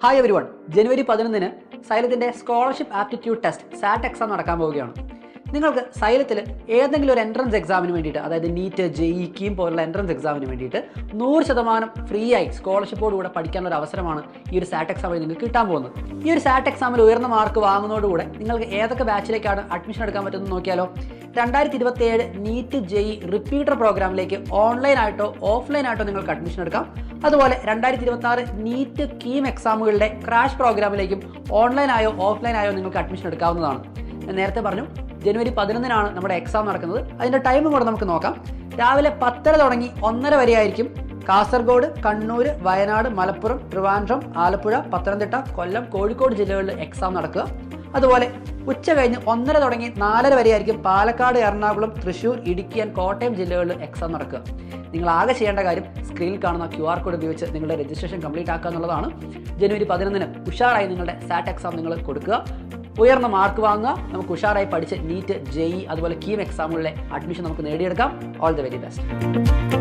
Hi everyone. ജനുവരി 11 സൈലത്തിൻ്റെ scholarship aptitude test SAT exam നടക്കാൻ പോവുകയാണ്. നിങ്ങൾക്ക് സൈലത്തിൽ ഏതെങ്കിലും ഒരു എൻട്രൻസ് എക്സാമിന് വേണ്ടിയിട്ട്, അതായത് നീറ്റ്, JEE, കീം പോലുള്ള എൻട്രൻസ് എക്സാമിന് വേണ്ടിയിട്ട് 100% ഫ്രീ ആയി സ്കോളർഷിപ്പോടുകൂടെ പഠിക്കാനുള്ള ഒരു അവസരമാണ് ഈ ഒരു സാറ്റ് എക്സാം വഴി നിങ്ങൾക്ക് കിട്ടാൻ പോകുന്നത്. ഈ ഒരു സാറ്റ് എക്സാമിൽ ഉയർന്ന മാർക്ക് വാങ്ങുന്നതോടുകൂടെ നിങ്ങൾക്ക് ഏതൊക്കെ ബാച്ചിലേക്കാണ് അഡ്മിഷൻ എടുക്കാൻ പറ്റുന്നത് നോക്കിയാലോ. 2027 നീറ്റ് JEE റിപ്പീറ്റർ പ്രോഗ്രാമിലേക്ക് ഓൺലൈനായിട്ടോ ഓഫ്ലൈനായിട്ടോ നിങ്ങൾക്ക് അഡ്മിഷൻ എടുക്കാം. അതുപോലെ 2026 നീറ്റ് കീം എക്സാമുകളുടെ ക്രാഷ് പ്രോഗ്രാമിലേക്കും ഓൺലൈനായോ ഓഫ്ലൈനായോ നിങ്ങൾക്ക് അഡ്മിഷൻ എടുക്കാവുന്നതാണ്. ഞാൻ നേരത്തെ പറഞ്ഞു, ജനുവരി 11 നമ്മുടെ എക്സാം നടക്കുന്നത്. അതിൻ്റെ ടൈമും കൂടെ നമുക്ക് നോക്കാം. രാവിലെ 10:30 തുടങ്ങി 1:30 വരെ ആയിരിക്കും കാസർഗോഡ്, കണ്ണൂർ, വയനാട്, മലപ്പുറം, ട്രിവാൻഡ്രം, ആലപ്പുഴ, പത്തനംതിട്ട, കൊല്ലം, കോഴിക്കോട് ജില്ലകളിൽ എക്സാം നടക്കുക. അതുപോലെ ഉച്ച കഴിഞ്ഞ് 1:30 തുടങ്ങി 4:30 വരെ ആയിരിക്കും പാലക്കാട്, എറണാകുളം, തൃശ്ശൂർ, ഇടുക്കി ആൻഡ് കോട്ടയം ജില്ലകളിൽ എക്സാം നടക്കുക. നിങ്ങൾ ആകെ ചെയ്യേണ്ട കാര്യം സ്ക്രീനിൽ കാണുന്ന QR കോഡ് ഉപയോഗിച്ച് നിങ്ങളുടെ രജിസ്ട്രേഷൻ കംപ്ലീറ്റ് ആക്കുക എന്നുള്ളതാണ്. ജനുവരി 11 ഉഷാറായി നിങ്ങളുടെ സാറ്റ് എക്സാം നിങ്ങൾ കൊടുക്കുക, ഉയർന്ന മാർക്ക് വാങ്ങുക. നമുക്ക് ഉഷാറായി പഠിച്ച് നീറ്റ്, JEE അതുപോലെ കീം എക്സാമുകളിലെ അഡ്മിഷൻ നമുക്ക് നേടിയെടുക്കാം. All the very best.